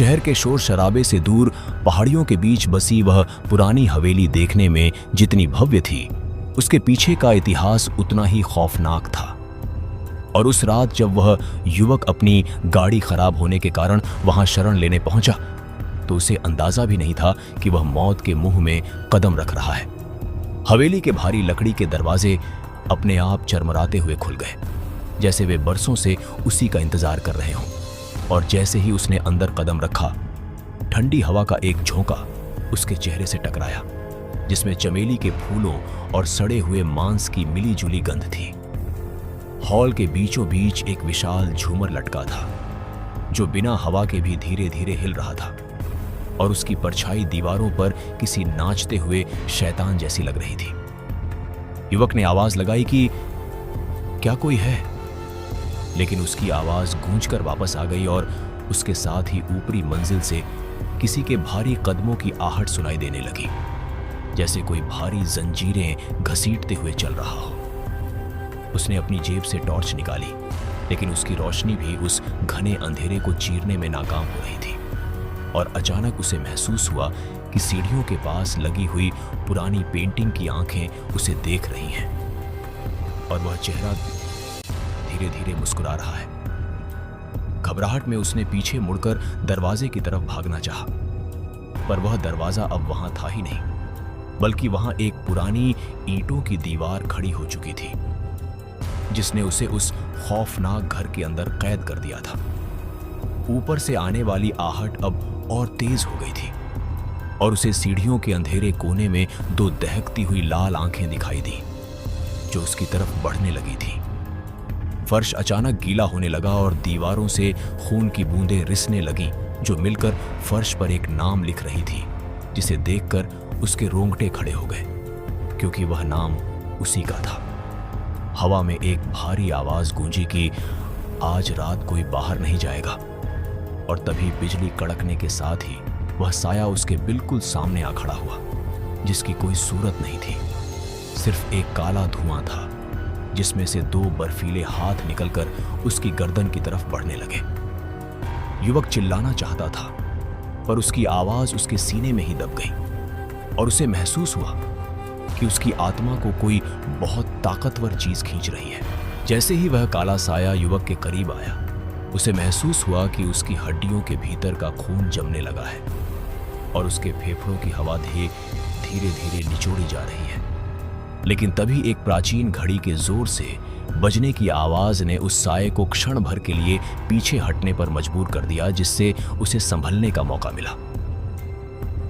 शहर के शोर शराबे से दूर पहाड़ियों के बीच बसी वह पुरानी हवेली देखने में जितनी भव्य थी, उसके पीछे का इतिहास उतना ही खौफनाक था। और उस रात जब वह युवक अपनी गाड़ी खराब होने के कारण वहां शरण लेने पहुंचा, तो उसे अंदाजा भी नहीं था कि वह मौत के मुंह में कदम रख रहा है। हवेली के भारी लकड़ी के दरवाजे अपने आप चरमराते हुए खुल गए, जैसे वे बरसों से उसी का इंतजार कर रहे हों। और जैसे ही उसने अंदर कदम रखा, ठंडी हवा का एक झोंका उसके चेहरे से टकराया, जिसमें चमेली के फूलों और सड़े हुए मांस की मिली जुली गंध थी। हॉल के बीचों बीच एक विशाल झूमर लटका था, जो बिना हवा के भी धीरे धीरे हिल रहा था, और उसकी परछाई दीवारों पर किसी नाचते हुए शैतान जैसी लग रही थी। युवक ने आवाज लगाई कि क्या कोई है, लेकिन उसकी आवाज गूंजकर वापस आ गई और उसके साथ ही ऊपरी मंजिल से किसी के भारी कदमों की आहट सुनाई देने लगी, जैसे कोई भारी जंजीरें घसीटते हुए चल रहा हो। उसने अपनी जेब से टॉर्च निकाली, लेकिन उसकी रोशनी भी उस घने अंधेरे को चीरने में नाकाम हो रही थी। और अचानक उसे महसूस हुआ कि सीढ़ियों के पास लगी हुई पुरानी पेंटिंग की आंखें उसे देख रही हैं, और वह चेहरा धीरे धीरे मुस्कुरा रहा है। घबराहट में उसने पीछे मुड़कर दरवाजे की तरफ भागना चाहा, पर वह दरवाजा अब वहां था ही नहीं, बल्कि वहां एक पुरानी ईंटों की दीवार खड़ी हो चुकी थी, जिसने उसे उस खौफनाक घर के अंदर कैद कर दिया था। ऊपर से आने वाली आहट अब और तेज हो गई थी, और उसे सीढ़ियों के अंधेरे कोने में दो दहकती हुई लाल आंखें दिखाई दी, जो उसकी तरफ बढ़ने लगी थी। फर्श अचानक गीला होने लगा और दीवारों से खून की बूंदें रिसने लगीं, जो मिलकर फर्श पर एक नाम लिख रही थी, जिसे देखकर उसके रोंगटे खड़े हो गए, क्योंकि वह नाम उसी का था। हवा में एक भारी आवाज गूंजी कि आज रात कोई बाहर नहीं जाएगा, और तभी बिजली कड़कने के साथ ही वह साया उसके बिल्कुल सामने आ खड़ा हुआ, जिसकी कोई सूरत नहीं थी, सिर्फ एक काला धुआं था, जिसमें से दो बर्फीले हाथ निकलकर उसकी गर्दन की तरफ बढ़ने लगे। युवक चिल्लाना चाहता था, पर उसकी आवाज उसके सीने में ही दब गई, और उसे महसूस हुआ कि उसकी आत्मा को कोई बहुत ताकतवर चीज खींच रही है। जैसे ही वह काला साया युवक के करीब आया, उसे महसूस हुआ कि उसकी हड्डियों के भीतर का खून जमने लगा है, और उसके फेफड़ों की हवा धीरे धीरे निचोड़ी जा रही है। लेकिन तभी एक प्राचीन घड़ी के जोर से बजने की आवाज ने उस साये को क्षण भर के लिए पीछे हटने पर मजबूर कर दिया, जिससे उसे संभलने का मौका मिला।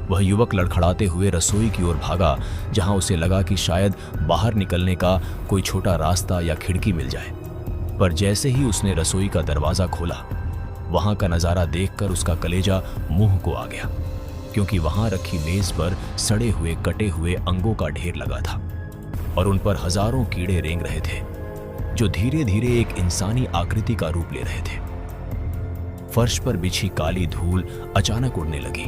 वह युवक लड़खड़ाते हुए रसोई की ओर भागा, जहां उसे लगा कि शायद बाहर निकलने का कोई छोटा रास्ता या खिड़की मिल जाए। पर जैसे ही उसने रसोई का दरवाजा खोला, वहां का नजारा देखकर उसका कलेजा मुंह को आ गया, क्योंकि वहां रखी मेज पर सड़े हुए कटे हुए अंगों का ढेर लगा था, और उन पर हजारों कीड़े रेंग रहे थे, जो धीरे धीरे एक इंसानी आकृति का रूप ले रहे थे। फर्श पर बिछी काली धूल अचानक उड़ने लगी,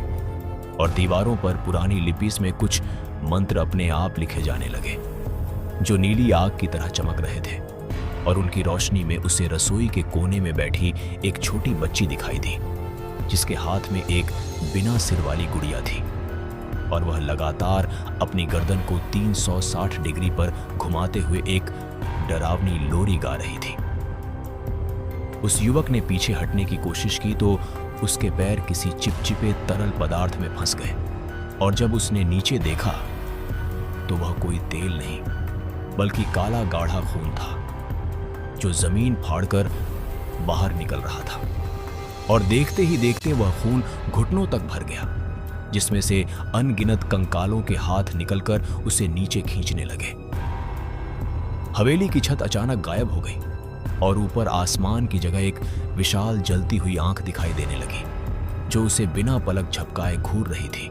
और दीवारों पर पुरानी लिपि में कुछ मंत्र अपने आप लिखे जाने लगे, जो नीली आग की तरह चमक रहे थे। और उनकी रोशनी में उसे रसोई के कोने में बैठी एक छोटी बच्ची दिखाई दी, जिसके हाथ में एक बिना सिर वाली गुड़िया थी, और वह लगातार अपनी गर्दन को 360 डिग्री पर घुमाते हुए एक डरावनी लोरी गा रही थी। उस युवक ने पीछे हटने की कोशिश की तो उसके पैर किसी चिपचिपे तरल पदार्थ में फंस गए, और जब उसने नीचे देखा तो वह कोई तेल नहीं, बल्कि काला गाढ़ा खून था, जो जमीन फाड़कर बाहर निकल रहा था। और देखते ही देखते वह खून घुटनों तक भर गया, जिसमें से अनगिनत कंकालों के हाथ निकलकर उसे नीचे खींचने लगे। हवेली की छत अचानक गायब हो गई, और ऊपर आसमान की जगह एक विशाल जलती हुई आंख दिखाई देने लगी, जो उसे बिना पलक झपकाए घूर रही थी,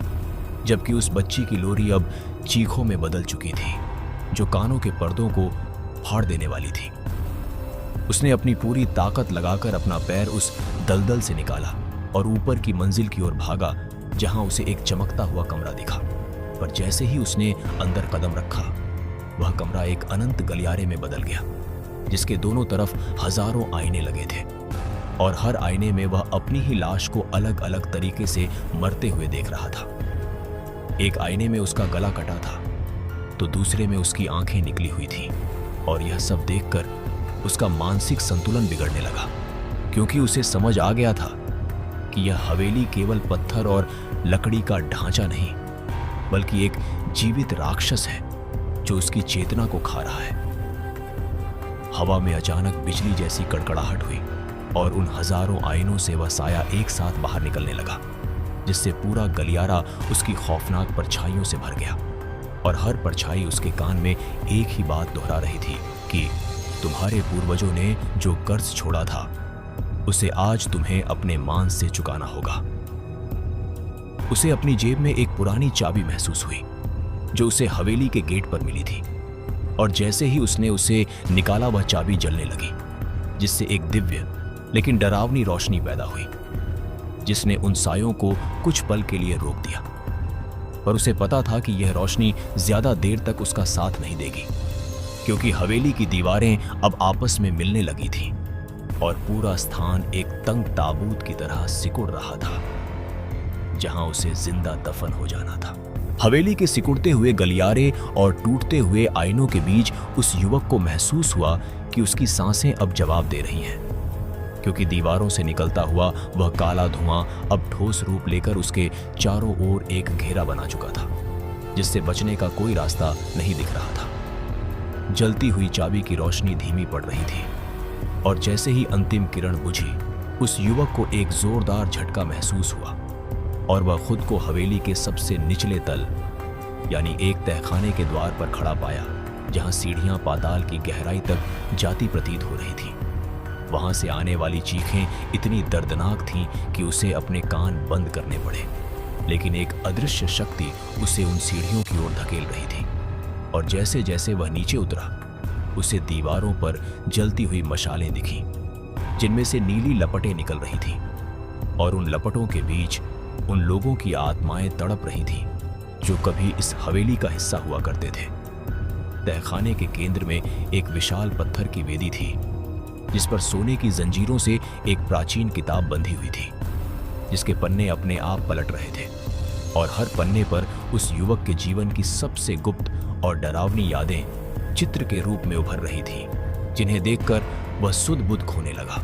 जबकि उस बच्ची की लोरी अब चीखों में बदल चुकी थी, जो कानों के पर्दों को फाड़ देने वाली थी। उसने अपनी पूरी ताकत लगाकर अपना पैर उस दलदल से निकाला और ऊपर की मंजिल की ओर भागा, जहां उसे एक चमकता हुआ कमरा दिखा। पर जैसे ही उसने अंदर कदम रखा, वह कमरा एक अनंत गलियारे में बदल गया, जिसके दोनों तरफ हजारों आईने लगे थे, और हर आईने में वह अपनी ही लाश को अलग अलग तरीके से मरते हुए देख रहा था। एक आईने में उसका गला कटा था तो दूसरे में उसकी आंखें निकली हुई थीं, और यह सब देखकर उसका मानसिक संतुलन बिगड़ने लगा, क्योंकि उसे समझ आ गया था कि यह हवेली केवल पत्थर और लकड़ी का ढांचा नहीं, बल्कि एक जीवित राक्षस है जो उसकी चेतना को खा रहा है। हवा में अचानक बिजली जैसी कड़कड़ाहट हुई और उन हजारों आईनों से वह साया एक साथ बाहर निकलने लगा, जिससे पूरा गलियारा उसकी खौफनाक परछाइयों से भर गया। और हर परछाई उसके कान में एक ही बात दोहरा रही थी कि तुम्हारे पूर्वजों ने जो कर्ज छोड़ा था उसे आज तुम्हें अपने मांस से चुकाना होगा। उसे अपनी जेब में एक पुरानी चाबी महसूस हुई जो उसे हवेली के गेट पर मिली थी, और जैसे ही उसने उसे निकाला वह चाबी जलने लगी, जिससे एक दिव्य लेकिन डरावनी रोशनी पैदा हुई, जिसने उन सायों को कुछ पल के लिए रोक दिया। पर उसे पता था कि यह रोशनी ज्यादा देर तक उसका साथ नहीं देगी, क्योंकि हवेली की दीवारें अब आपस में मिलने लगी थीं और पूरा स्थान एक तंग ताबूत की तरह सिकुड़ रहा था, जहां उसे जिंदा दफन हो जाना था। हवेली के सिकुड़ते हुए गलियारे और टूटते हुए आईनों के बीच उस युवक को महसूस हुआ कि उसकी सांसें अब जवाब दे रही हैं, क्योंकि दीवारों से निकलता हुआ वह काला धुआं अब ठोस रूप लेकर उसके चारों ओर एक घेरा बना चुका था, जिससे बचने का कोई रास्ता नहीं दिख रहा था। जलती हुई चाबी की रोशनी धीमी पड़ रही थी, और जैसे ही अंतिम किरण बुझी, उस युवक को एक जोरदार झटका महसूस हुआ और वह खुद को हवेली के सबसे निचले तल यानी एक तहखाने के द्वार पर खड़ा पाया, जहां सीढ़ियां पाताल की गहराई तक जाती प्रतीत हो रही थी। वहां से आने वाली चीखें इतनी दर्दनाक थीं कि उसे अपने कान बंद करने पड़े, लेकिन एक अदृश्य शक्ति उसे उन सीढ़ियों की ओर धकेल रही थी। और जैसे जैसे वह नीचे उतरा, उसे दीवारों पर जलती हुई मशालें दिखीं, जिनमें से नीली लपटें निकल रही थीं, और उन लपटों के बीच उन लोगों की आत्माएं तड़प रही थीं जो कभी इस हवेली का हिस्सा हुआ करते थे। तहखाने के केंद्र में एक विशाल पत्थर की वेदी थी, जिस पर सोने की जंजीरों से एक प्राचीन किताब बंधी हुई थी, जिसके पन्ने अपने आप पलट रहे थे, और हर पन्ने पर उस युवक के जीवन की सबसे गुप्त और डरावनी यादें चित्र के रूप में उभर रही थीं, जिन्हें देखकर वह सुध बुध खोने लगा।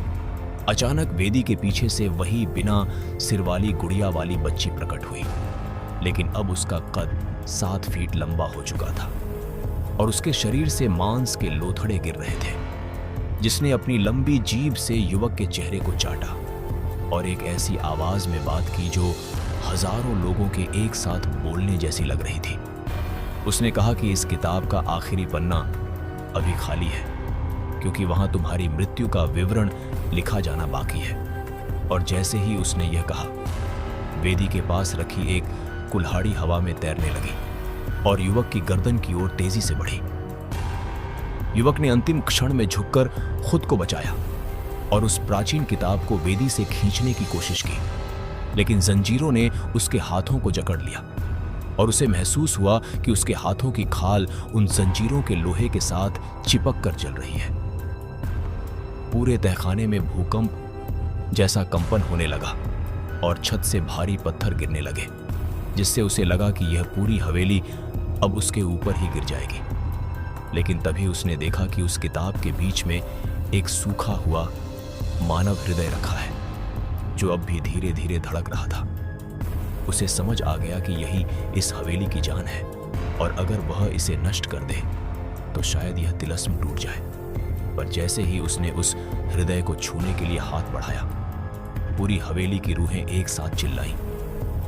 अचानक वेदी के पीछे से वही बिना सिरवाली गुड़िया वाली बच्ची प्रकट हुई, लेकिन अब उसका कद 7 फीट लंबा हो चुका था और उसके शरीर से मांस के लोथड़े गिर रहे थे, जिसने अपनी लंबी जीभ से युवक के चेहरे को चाटा और एक ऐसी आवाज में बात की जो हजारों लोगों के एक साथ बोलने जैसी लग रही थी। उसने कहा कि इस किताब का आखिरी पन्ना अभी खाली है, क्योंकि वहां तुम्हारी मृत्यु का विवरण लिखा जाना बाकी है। और जैसे ही उसने यह कहा, वेदी के पास रखी एक कुल्हाड़ी हवा में तैरने लगी और युवक की गर्दन की ओर तेजी से बढ़ी। युवक ने अंतिम क्षण में झुककर खुद को बचाया और उस प्राचीन किताब को वेदी से खींचने की कोशिश की, लेकिन जंजीरों ने उसके हाथों को जकड़ लिया और उसे महसूस हुआ कि उसके हाथों की खाल उन जंजीरों के लोहे के साथ चिपक कर जल रही है। पूरे तहखाने में भूकंप जैसा कंपन होने लगा और छत से भारी पत्थर गिरने लगे, जिससे उसे लगा कि यह पूरी हवेली अब उसके ऊपर ही गिर जाएगी। लेकिन तभी उसने देखा कि उस किताब के बीच में एक सूखा हुआ मानव हृदय रखा है, जो अब भी धीरे धीरे धड़क रहा था। उसे समझ आ गया कि यही इस हवेली की जान है, और अगर वह इसे नष्ट कर दे तो शायद यह तिलस्म टूट जाए। पर जैसे ही उसने उस हृदय को छूने के लिए हाथ बढ़ाया, पूरी हवेली की रूहें एक साथ चिल्लाईं,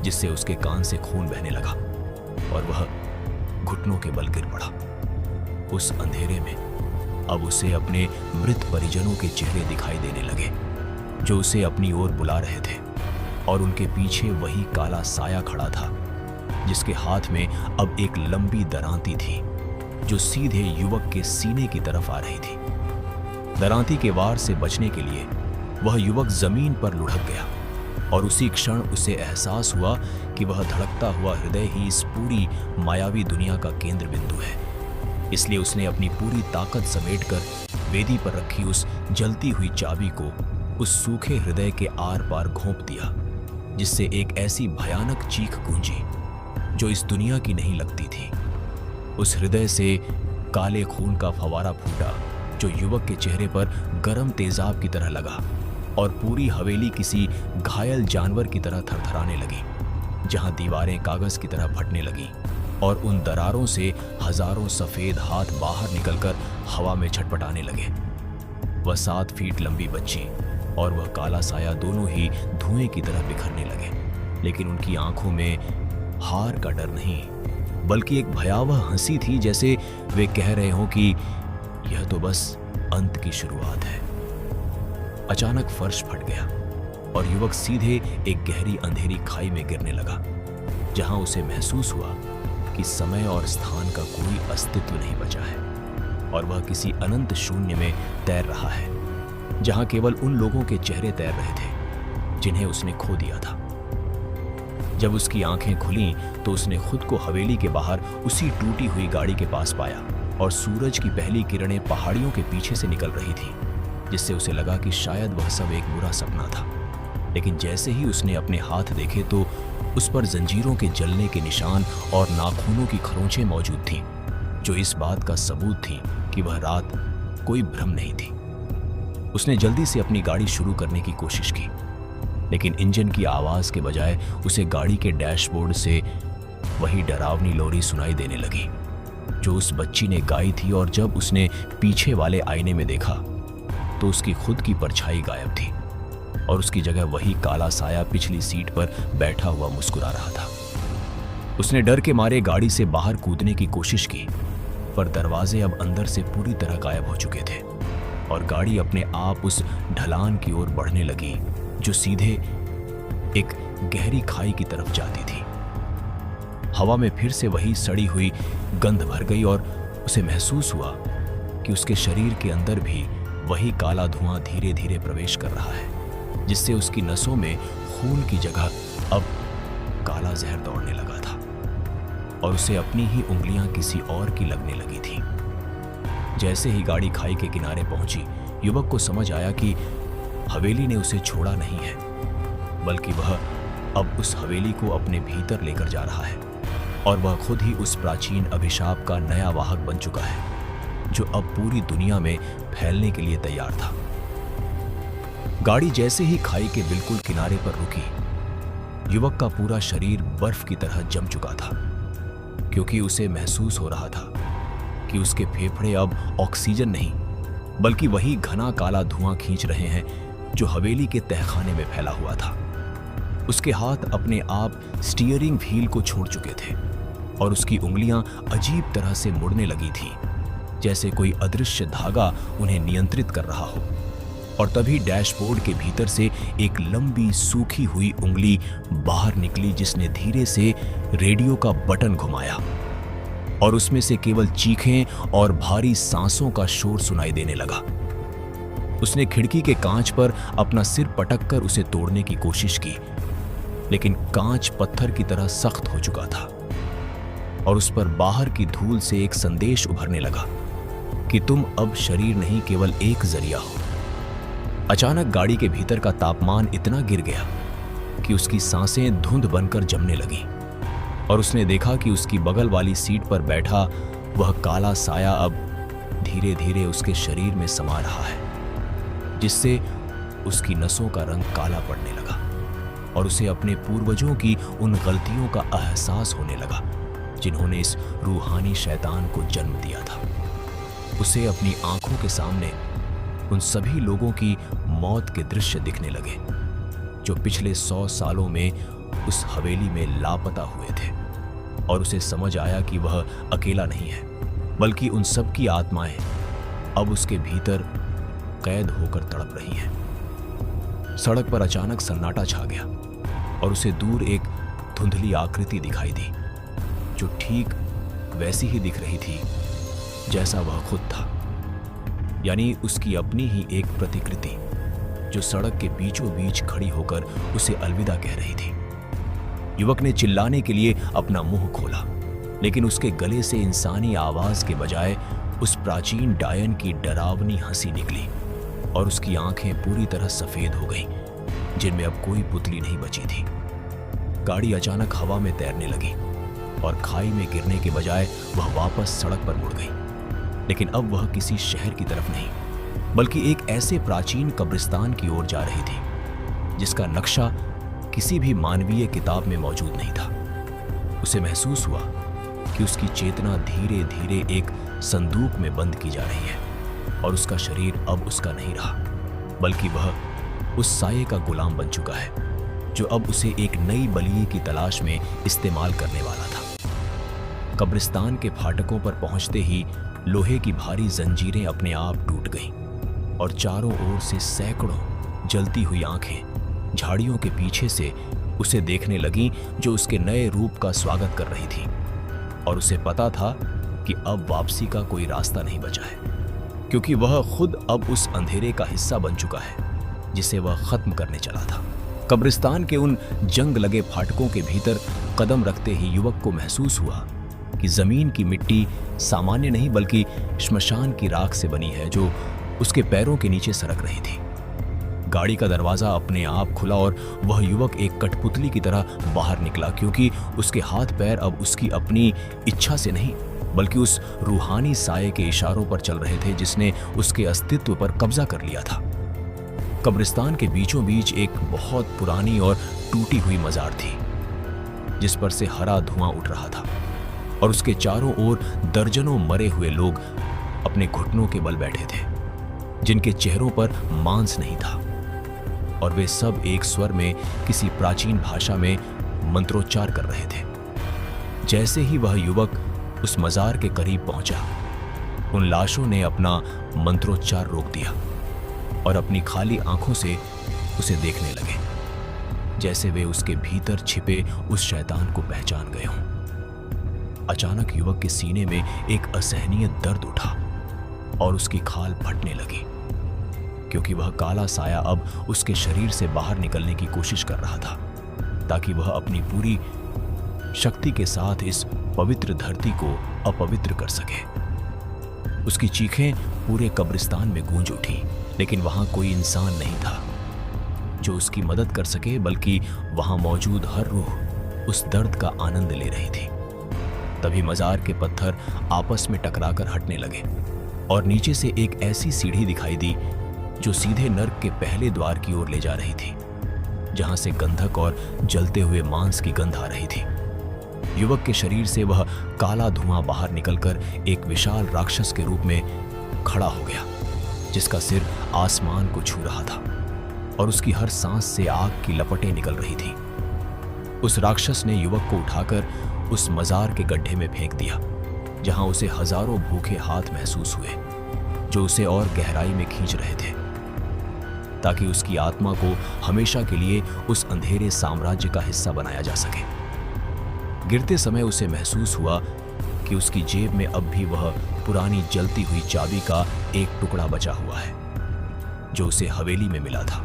जिससे उसके कान से खून बहने लगा और वह घुटनों के बल गिर पड़ा। उस अंधेरे में अब उसे अपने मृत परिजनों के चेहरे दिखाई देने लगे, जो उसे अपनी ओर बुला रहे थे, और उनके पीछे वही काला साया खड़ा था, जिसके हाथ में अब एक लंबी दरांती थी, जो सीधे युवक के सीने की तरफ आ रही थी। दरांती के वार से बचने के लिए वह युवक जमीन पर लुढ़क गया, और उसी क्षण उसे एहसास हुआ कि वह धड़कता हुआ हृदय ही इस पूरी मायावी दुनिया का केंद्र बिंदु है। इसलिए उसने अपनी पूरी ताकत समेटकर वेदी पर रखी उस जलती हुई चाबी को उस सूखे हृदय के आर पार घोंप दिया, जिससे एक ऐसी भयानक चीख गूंजी जो इस दुनिया की नहीं लगती थी। उस हृदय से काले खून का फवारा फूटा जो युवक के चेहरे पर गर्म तेजाब की तरह लगा और पूरी हवेली किसी घायल जानवर की तरह थरथराने लगी, जहां दीवारें कागज की तरह फटने लगी और उन दरारों से हजारों सफेद हाथ बाहर निकलकर हवा में छटपटाने लगे। वह 7 फीट लंबी बच्ची और वह काला साया दोनों ही धुएं की तरह बिखरने लगे, लेकिन उनकी आंखों में हार का डर नहीं, बल्कि एक भयावह हंसी थी, जैसे वे कह रहे हों कि यह तो बस अंत की शुरुआत है। अचानक फर्श फट गया और युवक सीधे एक गहरी अंधेरी खाई में गिरने लगा, जहां उसे महसूस हुआ कि समय और स्थान का कोई अस्तित्व नहीं बचा है और वह किसी अनंत शून्य में तैर रहा है, जहां केवल उन लोगों के चेहरे तैर रहे थे जिन्हें उसने खो दिया था। जब उसकी आंखें खुलीं तो उसने खुद को हवेली के बाहर उसी टूटी हुई गाड़ी के पास पाया और सूरज की पहली किरणें पहाड़ियों के पीछे से निकल रही थी, जिससे उसे लगा कि शायद वह सब एक बुरा सपना था। लेकिन जैसे ही उसने अपने हाथ देखे तो उस पर जंजीरों के जलने के निशान और नाखूनों की खरोंचें मौजूद थीं, जो इस बात का सबूत थीं कि वह रात कोई भ्रम नहीं थी। उसने जल्दी से अपनी गाड़ी शुरू करने की कोशिश की, लेकिन इंजन की आवाज के बजाय उसे गाड़ी के डैशबोर्ड से वही डरावनी लोरी सुनाई देने लगी जो उस बच्ची ने गाई थी। और जब उसने पीछे वाले आईने में देखा तो उसकी खुद की परछाई गायब थी और उसकी जगह वही काला साया पिछली सीट पर बैठा हुआ मुस्कुरा रहा था। उसने डर के मारे गाड़ी से बाहर कूदने की कोशिश की, पर दरवाजे अब अंदर से पूरी तरह गायब हो चुके थे और गाड़ी अपने आप उस ढलान की ओर बढ़ने लगी जो सीधे एक गहरी खाई की तरफ जाती थी। हवा में फिर से वही सड़ी हुई गंध भर गई और उसे महसूस हुआ कि उसके शरीर के अंदर भी वही काला धुआं धीरे धीरे प्रवेश कर रहा है, जिससे उसकी नसों में खून की जगह अब काला जहर दौड़ने लगा था और उसे अपनी ही उंगलियां किसी और की लगने लगी थी। जैसे ही गाड़ी खाई के किनारे पहुंची, युवक को समझ आया कि हवेली ने उसे छोड़ा नहीं है, बल्कि वह अब उस हवेली को अपने भीतर लेकर जा रहा है और वह खुद ही उस प्राचीन अभिशाप का नया वाहक बन चुका है, जो अब पूरी दुनिया में फैलने के लिए तैयार था। गाड़ी जैसे ही खाई के बिल्कुल किनारे पर रुकी, युवक का पूरा शरीर बर्फ की तरह जम चुका था, क्योंकि उसे महसूस हो रहा था कि उसके फेफड़े अब ऑक्सीजन नहीं बल्कि वही घना काला धुआं खींच रहे हैं जो हवेली के तहखाने में फैला हुआ था। उसके हाथ अपने आप स्टीयरिंग व्हील को छोड़ चुके थे और उसकी उंगलियां अजीब तरह से मुड़ने लगी थीं, जैसे कोई अदृश्य धागा उन्हें नियंत्रित कर रहा हो। और तभी डैशबोर्ड के भीतर से एक लंबी सूखी हुई उंगली बाहर निकली, जिसने धीरे से रेडियो का बटन घुमाया और उसमें से केवल चीखें और भारी सांसों का शोर सुनाई देने लगा। उसने खिड़की के कांच पर अपना सिर पटककर उसे तोड़ने की कोशिश की, लेकिन कांच पत्थर की तरह सख्त हो चुका था और उस पर बाहर की धूल से एक संदेश उभरने लगा कि तुम अब शरीर नहीं, केवल एक जरिया हो। अचानक गाड़ी के भीतर का तापमान इतना गिर गया कि उसकी सांसें धुंध बनकर जमने लगी और उसने देखा कि उसकी बगल वाली सीट पर बैठा वह काला साया अब धीरे धीरे उसके शरीर में समा रहा है, जिससे उसकी नसों का रंग काला पड़ने लगा और उसे अपने पूर्वजों की उन गलतियों का एहसास होने लगा जिन्होंने इस रूहानी शैतान को जन्म दिया था। उसे अपनी आंखों के सामने उन सभी लोगों की मौत के दृश्य दिखने लगे जो पिछले 100 सालों में उस हवेली में लापता हुए थे और उसे समझ आया कि वह अकेला नहीं है, बल्कि उन सब की आत्माएं अब उसके भीतर कैद होकर तड़प रही हैं। सड़क पर अचानक सन्नाटा छा गया और उसे दूर एक धुंधली आकृति दिखाई दी जो ठीक वैसी ही दिख रही थी जैसा वह खुद था, यानी उसकी अपनी ही एक प्रतिकृति जो सड़क के बीचों बीच खड़ी होकर उसे अलविदा कह रही थी। युवक ने चिल्लाने के लिए अपना मुंह खोला, लेकिन उसके गले से इंसानी आवाज के बजाय उस प्राचीन डायन की डरावनी हंसी निकली और उसकी आंखें पूरी तरह सफेद हो गईं, जिनमें अब कोई पुतली नहीं बची थी। गाड़ी अचानक हवा में तैरने लगी और खाई में गिरने के बजाय वह वापस सड़क पर मुड़ गई। लेकिन अब वह किसी शहर की तरफ नहीं, बल्कि एक ऐसे प्राचीन कब्रिस्तान की ओर जा रही थी जिसका नक्शा किसी भी मानवीय किताब में मौजूद नहीं था। उसे महसूस हुआ कि उसकी चेतना धीरे धीरे एक संदूक में बंद की जा रही है और उसका शरीर अब उसका नहीं रहा, बल्कि वह उस साये का गुलाम बन चुका है जो अब उसे एक नई बलिए की तलाश में इस्तेमाल करने वाला था। कब्रिस्तान के फाटकों पर पहुंचते ही लोहे की भारी जंजीरें अपने आप टूट गईं और चारों ओर से सैकड़ों जलती हुई आंखें झाड़ियों के पीछे से उसे देखने लगीं, जो उसके नए रूप का स्वागत कर रही थी। और उसे पता था कि अब वापसी का कोई रास्ता नहीं बचा है, क्योंकि वह खुद अब उस अंधेरे का हिस्सा बन चुका है जिसे वह खत्म करने चला था। कब्रिस्तान के उन जंग लगे फाटकों के भीतर कदम रखते ही युवक को महसूस हुआ कि जमीन की मिट्टी सामान्य नहीं बल्कि श्मशान की राख से बनी है जो उसके पैरों के नीचे सरक रही थी। गाड़ी का दरवाजा अपने आप खुला और वह युवक एक कठपुतली की तरह बाहर निकला, क्योंकि उसके हाथ पैर अब उसकी अपनी इच्छा से नहीं बल्कि उस रूहानी साये के इशारों पर चल रहे थे जिसने उसके अस्तित्व पर कब्जा कर लिया था। कब्रिस्तान के बीचों बीच एक बहुत पुरानी और टूटी हुई मजार थी जिस पर से हरा धुआं उठ रहा था और उसके चारों ओर दर्जनों मरे हुए लोग अपने घुटनों के बल बैठे थे, जिनके चेहरों पर मांस नहीं था और वे सब एक स्वर में किसी प्राचीन भाषा में मंत्रोच्चार कर रहे थे। जैसे ही वह युवक उस मजार के करीब पहुंचा, उन लाशों ने अपना मंत्रोच्चार रोक दिया और अपनी खाली आंखों से उसे देखने लगे, जैसे वे उसके भीतर छिपे उस शैतान को पहचान गए हों। अचानक युवक के सीने में एक असहनीय दर्द उठा और उसकी खाल फटने लगी, क्योंकि वह काला साया अब उसके शरीर से बाहर निकलने की कोशिश कर रहा था ताकि वह अपनी पूरी शक्ति के साथ इस पवित्र धरती को अपवित्र कर सके। उसकी चीखें पूरे कब्रिस्तान में गूंज उठी, लेकिन वहां कोई इंसान नहीं था जो उसकी मदद कर सके, बल्कि वहां मौजूद हर रूह उस दर्द का आनंद ले रही थी। तभी मजार के पत्थर आपस में टकराकर हटने लगे और नीचे से एक ऐसी सीढ़ी दिखाई दी जो सीधे नर्क के पहले द्वार की ओर ले जा रही थी, जहां से गंधक और जलते हुए मांस की गंध आ रही थी। युवक के शरीर से वह काला धुआं बाहर निकलकर एक विशाल राक्षस के रूप में खड़ा हो गया, जिसका सिर आसमान को छू रहा था और उसकी हर सांस से आग की लपटें निकल रही थी। उस राक्षस ने युवक को उठाकर उस मजार के गड्ढे में फेंक दिया, जहां उसे हजारों भूखे हाथ महसूस हुए जो उसे और गहराई में खींच रहे थे, ताकि उसकी आत्मा को हमेशा के लिए उस अंधेरे साम्राज्य का हिस्सा बनाया जा सके। गिरते समय उसे महसूस हुआ कि उसकी जेब में अब भी वह पुरानी जलती हुई चाबी का एक टुकड़ा बचा हुआ है जो उसे हवेली में मिला था,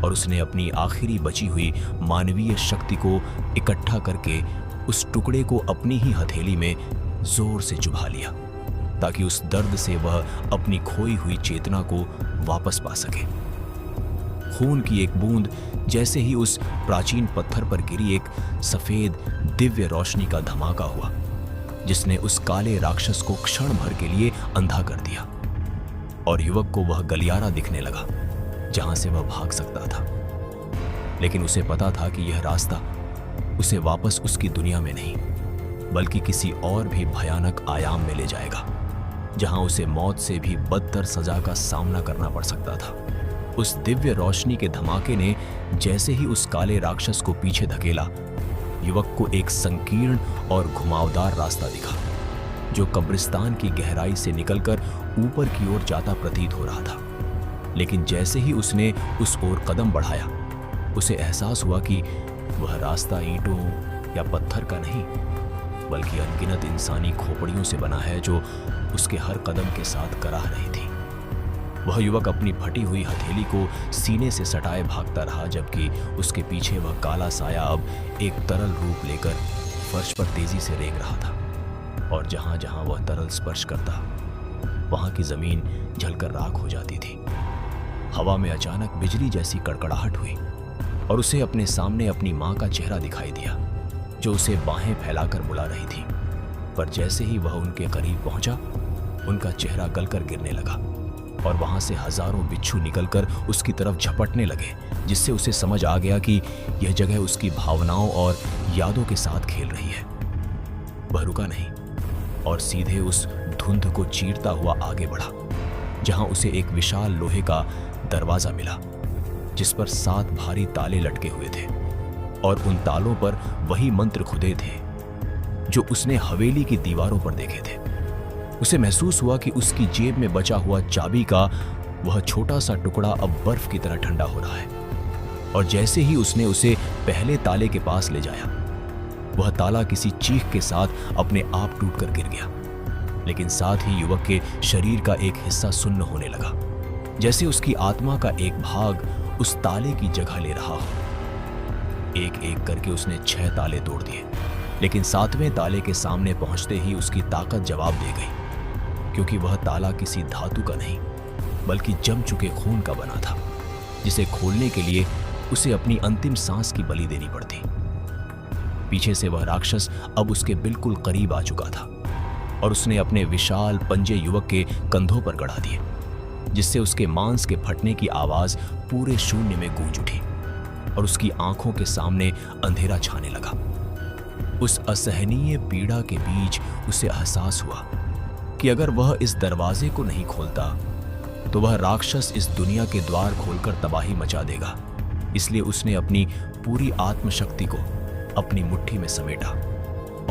और उसने अपनी आखिरी बची हुई मानवीय शक्ति को इकट्ठा करके उस टुकड़े को अपनी ही हथेली में जोर से चुभा लिया ताकि उस दर्द से वह अपनी खोई हुई चेतना को वापस पा सके। खून की एक बूंद जैसे ही उस प्राचीन पत्थर पर गिरी, एक सफेद दिव्य रोशनी का धमाका हुआ जिसने उस काले राक्षस को क्षण भर के लिए अंधा कर दिया और युवक को वह गलियारा दिखने लगा जहां से वह भाग सकता था। लेकिन उसे पता था कि यह रास्ता उसे वापस उसकी दुनिया में नहीं बल्कि किसी और भी भयानक आयाम में ले जाएगा, जहां उसे मौत से भी बदतर सजा का सामना करना पड़ सकता था। उस दिव्य रोशनी के धमाके ने जैसे ही उस काले राक्षस को पीछे धकेला, युवक को एक संकीर्ण और घुमावदार रास्ता दिखा जो कब्रिस्तान की गहराई से निकलकर ऊपर की ओर जाता प्रतीत हो रहा था। लेकिन जैसे ही उसने उस ओर कदम बढ़ाया, उसे एहसास हुआ कि वह रास्ता ईंटों या पत्थर का नहीं बल्कि अनगिनत इंसानी खोपड़ियों से बना है जो उसके हर कदम के साथ कराह रही थी। वह युवक अपनी फटी हुई हथेली को सीने से सटाए भागता रहा, जबकि उसके पीछे वह काला साया अब एक तरल रूप लेकर फर्श पर तेजी से रेंग रहा था और जहां जहां वह तरल स्पर्श करता वहां की जमीन जलकर राख हो जाती थी। हवा में अचानक बिजली जैसी कड़कड़ाहट हुई और उसे अपने सामने अपनी मां का चेहरा दिखाई दिया, जो उसे बाहें फैलाकर बुला रही थी। पर जैसे ही वह उनके करीब पहुंचा, उनका चेहरा गलकर गिरने लगा और वहां से हजारों बिच्छू निकलकर उसकी तरफ झपटने लगे, जिससे उसे समझ आ गया कि यह जगह उसकी भावनाओं और यादों के साथ खेल रही है। वह रुका नहीं और सीधे उस धुंध को चीरता हुआ आगे बढ़ा, जहां उसे एक विशाल लोहे का दरवाजा मिला, जिस पर 7 भारी ताले लटके हुए थे और उन तालों पर वही मंत्र खुदे थे जो उसने हवेली की दीवारों पर देखे थे। उसे महसूस हुआ कि उसकी जेब में बचा हुआ चाबी का वह छोटा सा टुकड़ा अब बर्फ की तरह ठंडा हो रहा है। और जैसे ही उसने उसे पहले ताले के पास ले जाया, वह ताला किसी चीख के साथ अपने आप टूटकर गिर गया, लेकिन साथ ही युवक के शरीर का एक हिस्सा सुन्न होने लगा, जैसे उसकी आत्मा का एक भाग उस ताले की जगह ले रहा हो। एक एक करके उसने 6 ताले तोड़ दिए, लेकिन 7वें ताले के सामने पहुंचते ही उसकी ताकत जवाब दे गई, क्योंकि वह ताला किसी धातु का नहीं बल्कि जम चुके खून का बना था, जिसे खोलने के लिए उसे अपनी अंतिम सांस की बलि देनी पड़ती। पीछे से वह राक्षस अब उसके बिल्कुल करीब आ चुका था और उसने अपने विशाल पंजे युवक के कंधों पर गड़ा दिए, जिससे उसके मांस के फटने की आवाज पूरे शून्य में गूंज उठी और उसकी आंखों के सामने अंधेरा छाने लगा। उस असहनीय पीड़ा के बीच उसे एहसास हुआ कि अगर वह इस दरवाजे को नहीं खोलता तो वह राक्षस इस दुनिया के द्वार खोलकर तबाही मचा देगा। इसलिए उसने अपनी पूरी आत्मशक्ति को अपनी मुट्ठी में समेटा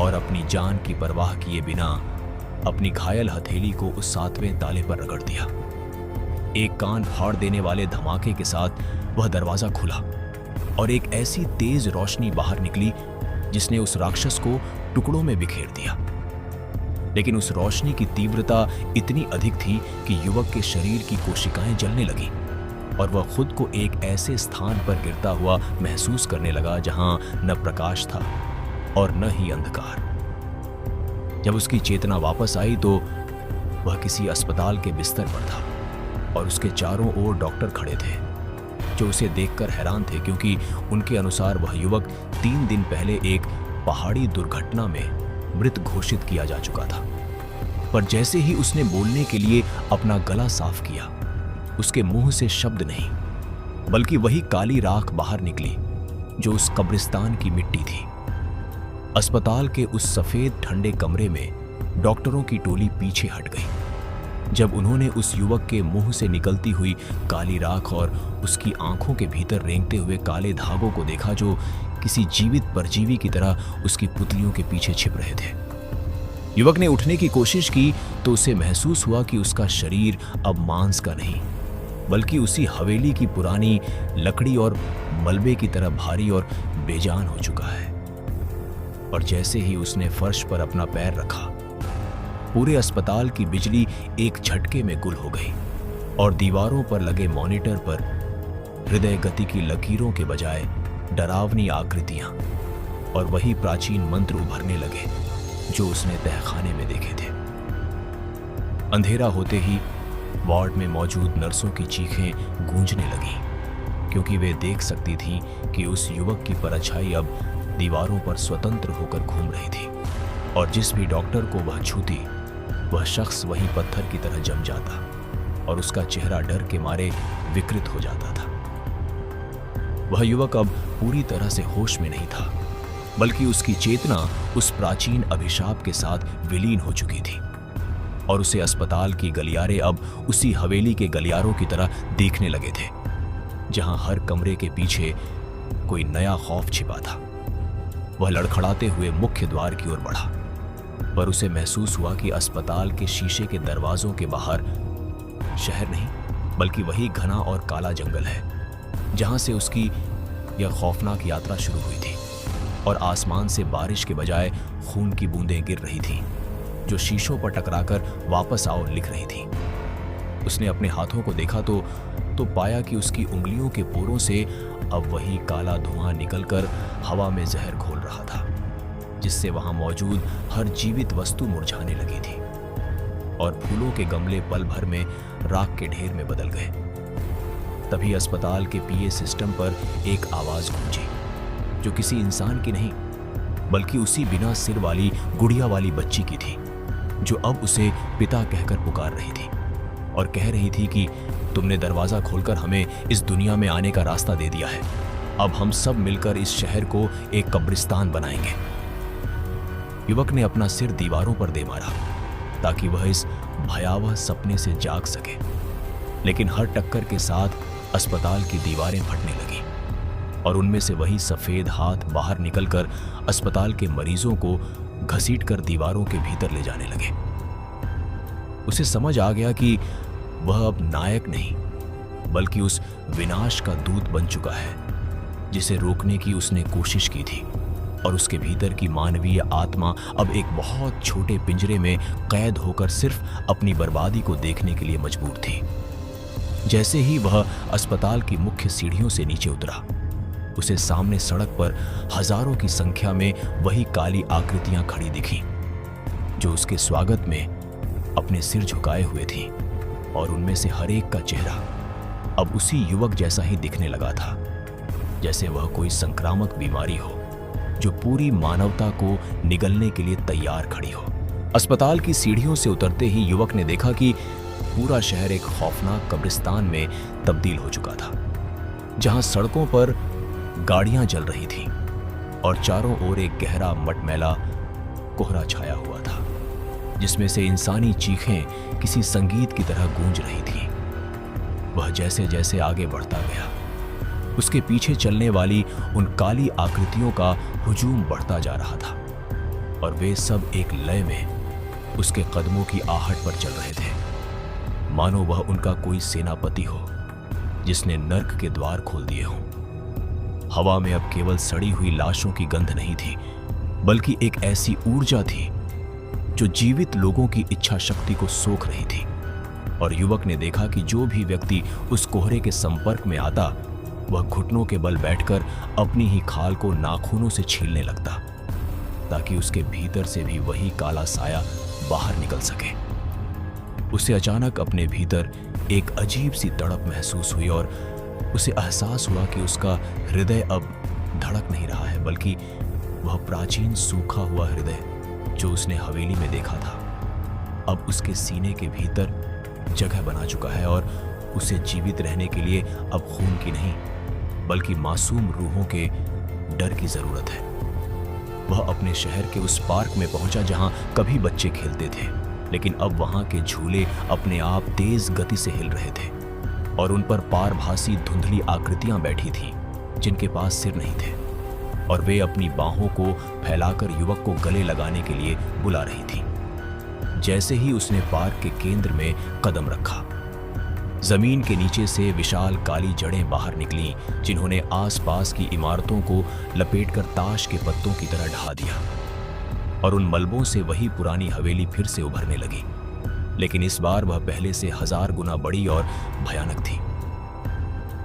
और अपनी जान की परवाह किए बिना अपनी घायल हथेली को उस 7वें ताले पर रगड़ दिया। एक कान फाड़ देने वाले धमाके के साथ वह दरवाजा खुला और एक ऐसी तेज रोशनी बाहर निकली जिसने उस राक्षस को टुकड़ों में बिखेर दिया। लेकिन उस रोशनी की तीव्रता इतनी अधिक थी कि युवक के शरीर की कोशिकाएं जलने लगी और वह खुद को एक ऐसे स्थान पर गिरता हुआ महसूस करने लगा जहां न प्रकाश था और न ही अंधकार। जब उसकी चेतना वापस आई तो वह किसी अस्पताल के बिस्तर पर था और उसके चारों ओर डॉक्टर खड़े थे, जो उसे देखकर हैरान थे, क्योंकि उनके अनुसार वह युवक 3 दिन पहले एक पहाड़ी दुर्घटना में मृत घोषित किया जा चुका था। पर जैसे ही उसने बोलने के लिए अपना गला साफ किया, उसके मुंह से शब्द नहीं बल्कि वही काली राख बाहर निकली जो उस कब्रिस्तान की मिट्टी थी। अस्पताल के उस सफेद ठंडे कमरे में डॉक्टरों की टोली पीछे हट गई जब उन्होंने उस युवक के मुंह से निकलती हुई काली राख और उसकी आंखों के भीतर रेंगते हुए काले धागों को देखा, जो किसी जीवित परजीवी की तरह उसकी पुतलियों के पीछे छिप रहे थे। युवक ने उठने की कोशिश की तो उसे महसूस हुआ कि उसका शरीर अब मांस का नहीं बल्कि उसी हवेली की पुरानी लकड़ी और मलबे की तरह भारी और बेजान हो चुका है। और जैसे ही उसने फर्श पर अपना पैर रखा, पूरे अस्पताल की बिजली एक झटके में गुल हो गई और दीवारों पर लगे मॉनिटर पर हृदय गति की लकीरों के बजाय डरावनी आकृतियां और वही प्राचीन मंत्र उभरने लगे जो उसने तहखाने में देखे थे। अंधेरा होते ही वार्ड में मौजूद नर्सों की चीखें गूंजने लगीं, क्योंकि वे देख सकती थीं कि उस युवक की परछाई अब दीवारों पर स्वतंत्र होकर घूम रही थी और जिस भी डॉक्टर को वह छूती, वह शख्स वही पत्थर की तरह जम जाता और उसका चेहरा डर के मारे विकृत हो जाता था। वह युवक अब पूरी तरह से होश में नहीं था, बल्कि उसकी चेतना उस प्राचीन अभिशाप के साथ विलीन हो चुकी थी और उसे अस्पताल की गलियारे अब उसी हवेली के गलियारों की तरह देखने लगे थे, जहां हर कमरे के पीछे कोई नया खौफ छिपा था। वह लड़खड़ाते हुए मुख्य द्वार की ओर बढ़ा, पर उसे महसूस हुआ कि अस्पताल के शीशे के दरवाजों के बाहर शहर नहीं बल्कि वही घना और काला जंगल है जहां से उसकी यह खौफनाक यात्रा शुरू हुई थी और आसमान से बारिश के बजाय खून की बूंदें गिर रही थीं, जो शीशों पर टकराकर वापस आओ लिख रही थीं। उसने अपने हाथों को देखा तो पाया कि उसकी उंगलियों के पोरों से अब वही काला धुआं निकलकर हवा में जहर घोल रहा था, जिससे वहां मौजूद हर जीवित वस्तु मुरझाने लगी थी और फूलों के गमले पल भर में राख के ढेर में बदल गए। तभी अस्पताल के पीए सिस्टम पर एक आवाज गूंजी, जो किसी इंसान की नहीं बल्कि उसी बिना सिर वाली गुड़िया वाली बच्ची की थी, जो अब उसे पिता कहकर पुकार रही थी और कह रही थी कि तुमने दरवाजा खोलकर हमें इस दुनिया में आने का रास्ता दे दिया है। अब हम सब मिलकर इस शहर को एक कब्रिस्तान बनाएंगे। युवक ने अपना सिर दीवारों पर दे मारा ताकि वह इस भयावह सपने से जाग सके, लेकिन हर टक्कर के साथ अस्पताल की दीवारें फटने लगी और उनमें से वही सफेद हाथ बाहर निकलकर अस्पताल के मरीजों को घसीटकर दीवारों के भीतर ले जाने लगे। उसे समझ आ गया कि वह अब नायक नहीं बल्कि उस विनाश का दूत बन चुका है जिसे रोकने की उसने कोशिश की थी, और उसके भीतर की मानवीय आत्मा अब एक बहुत छोटे पिंजरे में कैद होकर सिर्फ अपनी बर्बादी को देखने के लिए मजबूर थी। जैसे ही वह अस्पताल की मुख्य सीढ़ियों से नीचे उतरा, उसे सामने सड़क पर हजारों की संख्या में वही काली आकृतियां खड़ी दिखी, जो उसके स्वागत में अपने सिर झुकाए हुए थी, और उनमें से हर एक का चेहरा अब उसी युवक जैसा ही दिखने लगा था, जैसे वह कोई संक्रामक बीमारी हो जो पूरी मानवता को निगलने के लिए तैयार खड़ी हो। अस्पताल की सीढ़ियों से उतरते ही युवक ने देखा कि पूरा शहर एक खौफनाक कब्रिस्तान में तब्दील हो चुका था, जहां सड़कों पर गाड़ियां जल रही थीं और चारों ओर एक गहरा मटमैला कोहरा छाया हुआ था, जिसमें से इंसानी चीखें किसी संगीत की तरह गूंज रही थीं। वह जैसे जैसे आगे बढ़ता गया, उसके पीछे चलने वाली उन काली आकृतियों का हुजूम बढ़ता जा रहा था, और वे सब एक लय में उसके कदमों की आहट पर चल रहे थे, मानो वह उनका कोई सेनापति हो जिसने नर्क के द्वार खोल दिए हों। हवा में अब केवल सड़ी हुई लाशों की गंध नहीं थी, बल्कि एक ऐसी ऊर्जा थी जो जीवित लोगों की इच्छा शक्ति को सोख रही थी। और युवक ने देखा कि जो भी व्यक्ति उस कोहरे के संपर्क में आता, वह घुटनों के बल बैठकर अपनी ही खाल को नाखूनों से छीलने लगता, ताकि उसके भीतर से भी वही काला साया बाहर निकल सके। उसे अचानक अपने भीतर एक अजीब सी तड़प महसूस हुई, और उसे एहसास हुआ कि उसका हृदय अब धड़क नहीं रहा है, बल्कि वह प्राचीन सूखा हुआ हृदय जो उसने हवेली में देखा था, अब उसके सीने के भीतर जगह बना चुका है, और उसे जीवित रहने के लिए अब खून की नहीं बल्कि मासूम रूहों के डर की जरूरत है। वह अपने शहर के उस पार्क में पहुंचा जहां कभी बच्चे खेलते थे, लेकिन अब वहां के झूले अपने आप तेज गति से हिल रहे थे, और उन पर पारभासी धुंधली आकृतियां बैठी थीं जिनके पास सिर नहीं थे, और वे अपनी बाहों को फैलाकर युवक को गले लगाने के लिए बुला रही थीं। जैसे ही उसने पार्क के केंद्र में कदम रखा, जमीन के नीचे से विशाल काली जड़ें बाहर निकलीं, जिन्होंने आसपास की इमारतों को लपेटकर ताश के पत्तों की तरह ढा दिया, और उन मलबों से वही पुरानी हवेली फिर से उभरने लगी, लेकिन इस बार वह पहले से 1000 गुना बड़ी और भयानक थी।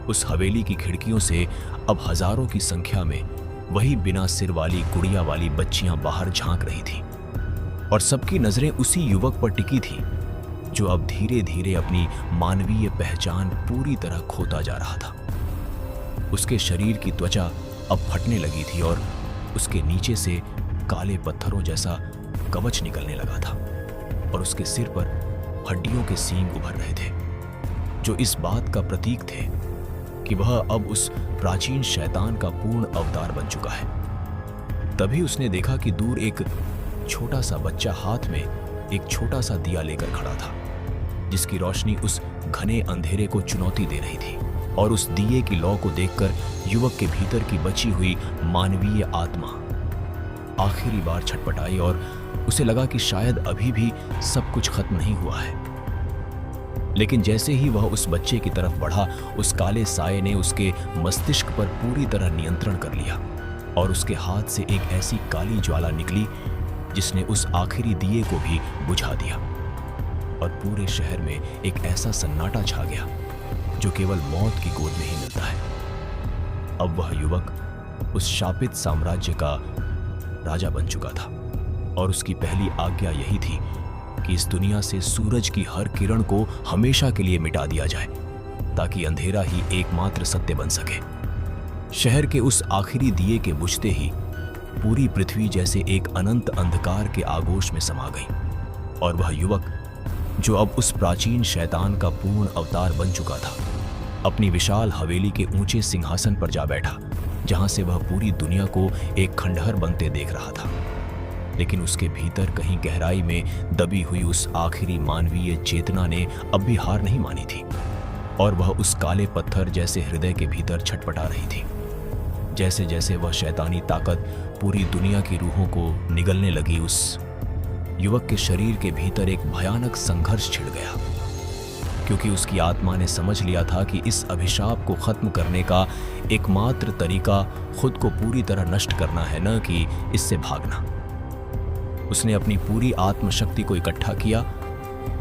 उस हवेली की खिड़कियों से अब हजारों की संख्या में वही बिना सिर वाली गुड़िया वाली बच्चियां बाहर झांक रही थीं, और सबकी नजरें उसी युवक पर टिकी थीं जो अब धीरे धीरे अपनी मानवीय पहचान पूरी तरह खोता जा रहा था। उसके शरीर की त्वचा अब फटने लगी थी, और उसके नीचे से काले पत्थरों जैसा कवच निकलने लगा था, और उसके सिर पर हड्डियों के सींग उभर रहे थे, जो इस बात का प्रतीक थे कि वह अब उस प्राचीन शैतान का पूर्ण अवतार बन चुका है। तभी उसने देखा कि दूर एक छोटा सा बच्चा हाथ में एक छोटा सा दिया लेकर खड़ा था, जिसकी रोशनी उस घने अंधेरे को चुनौती दे रही थी, और उस दिए की लौ को देखकर युवक के भीतर की बची हुई मानवीय आत्मा आखिरी बार छटपटाई, और उसे लगा कि शायद अभी भी सब कुछ खत्म नहीं हुआ है। लेकिन जैसे ही वह उस बच्चे की तरफ बढ़ा, उस काले साये ने उसके मस्तिष्क पर पूरी तरह नियंत्रण कर लिया, और उसके हाथ से एक ऐसी काली ज्वाला निकली जिसने उस आखिरी दिए को भी बुझा दिया, और पूरे शहर में एक ऐसा सन्नाटा छा गया जो केवल मौत की गोद में ही मिलता है। अब वह युवक उस शापित साम्राज्य का राजा बन चुका था, और उसकी पहली आज्ञा यही थी कि इस दुनिया से सूरज की हर किरण को हमेशा के लिए मिटा दिया जाए, ताकि अंधेरा ही एकमात्र सत्य बन सके। शहर के उस आखिरी दिए के बुझते ही पूरी पृथ्वी जैसे एक अनंत अंधकार के आगोश में समा गई, और वह युवक जो अब उस प्राचीन शैतान का पूर्ण अवतार बन चुका था, अपनी विशाल हवेली के ऊंचे सिंहासन पर जा बैठा, जहां से वह पूरी दुनिया को एक खंडहर बनते देख रहा था। लेकिन उसके भीतर कहीं गहराई में दबी हुई उस आखिरी मानवीय चेतना ने अब भी हार नहीं मानी थी, और वह उस काले पत्थर जैसे हृदय के भीतर छटपटा रही थी। जैसे जैसे वह शैतानी ताकत पूरी दुनिया की रूहों को निगलने लगी, उस युवक के शरीर के भीतर एक भयानक संघर्ष छिड़ गया, क्योंकि उसकी आत्मा ने समझ लिया था कि इस अभिशाप को खत्म करने का एकमात्र तरीका खुद को पूरी तरह नष्ट करना है, न कि इससे भागना। उसने अपनी पूरी आत्मशक्ति को इकट्ठा किया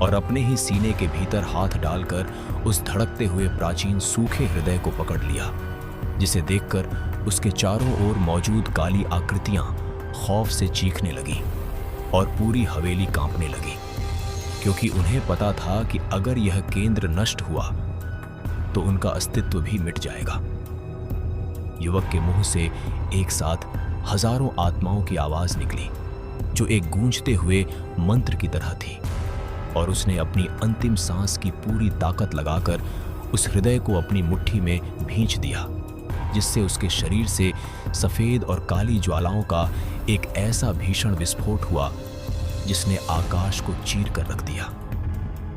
और अपने ही सीने के भीतर हाथ डालकर उस धड़कते हुए प्राचीन सूखे हृदय को पकड़ लिया, जिसे देखकर उसके चारों ओर मौजूद काली आकृतियां खौफ से चीखने लगी और पूरी हवेली कांपने लगी, क्योंकि उन्हें पता था कि अगर यह केंद्र नष्ट हुआ तो उनका अस्तित्व भी मिट जाएगा। युवक के मुंह से एक साथ हजारों आत्माओं की आवाज निकली, जो एक गूंजते हुए मंत्र की तरह थी, और उसने अपनी अंतिम सांस की पूरी ताकत लगाकर उस हृदय को अपनी मुट्ठी में भींच दिया, जिससे उसके शरीर से सफेद और काली ज्वालाओं का एक ऐसा भीषण विस्फोट हुआ जिसने आकाश को चीर कर रख दिया।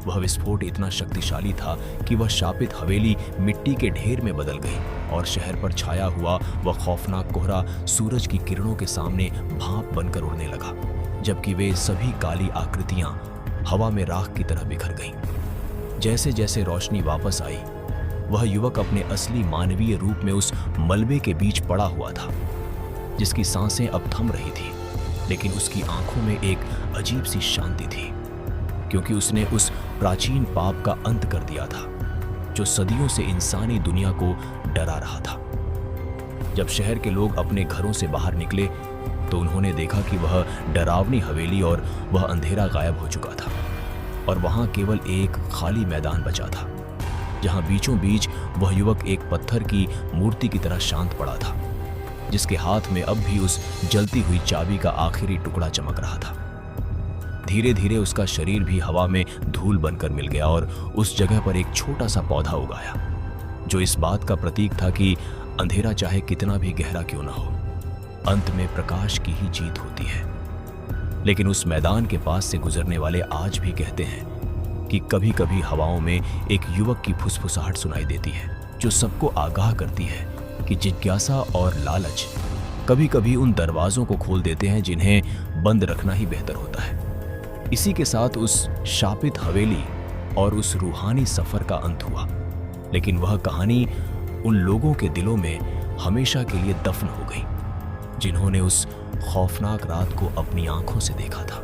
वह विस्फोट इतना शक्तिशाली था कि वह शापित हवेली मिट्टी के ढेर में बदल गई, और शहर पर छाया हुआ वह खौफनाक कोहरा सूरज की किरणों के सामने भाप बनकर उड़ने लगा, जबकि वे सभी काली आकृतियां हवा में राख की तरह बिखर गईं। जैसे जैसे रोशनी वापस आई, वह युवक अपने असली मानवीय रूप में उस मलबे के बीच पड़ा हुआ था, जिसकी सांसें अब थम रही थी, लेकिन उसकी आंखों में एक अजीब सी शांति थी, क्योंकि उसने उस प्राचीन पाप का अंत कर दिया था जो सदियों से इंसानी दुनिया को डरा रहा था। जब शहर के लोग अपने घरों से बाहर निकले तो उन्होंने देखा कि वह डरावनी हवेली और वह अंधेरा गायब हो चुका था, और वहां केवल एक खाली मैदान बचा था, जहां बीचों बीच वह युवक एक पत्थर की मूर्ति की तरह शांत पड़ा था, जिसके हाथ में अब भी उस जलती हुई चाबी का आखिरी टुकड़ा चमक रहा था। धीरे धीरे उसका शरीर भी हवा में धूल बनकर मिल गया, और उस जगह पर एक छोटा सा पौधा उगाया, जो इस बात का प्रतीक था कि अंधेरा चाहे कितना भी गहरा क्यों ना हो, अंत में प्रकाश की ही जीत होती है। लेकिन उस मैदान के पास से गुजरने वाले आज भी कहते हैं कि कभी कभी हवाओं में एक युवक की फुसफुसाहट सुनाई देती है, जो सबको आगाह करती है कि जिज्ञासा और लालच कभी कभी उन दरवाजों को खोल देते हैं जिन्हें बंद रखना ही बेहतर होता है। इसी के साथ उस शापित हवेली और उस रूहानी सफर का अंत हुआ, लेकिन वह कहानी उन लोगों के दिलों में हमेशा के लिए दफन हो गई, जिन्होंने उस खौफनाक रात को अपनी आंखों से देखा था।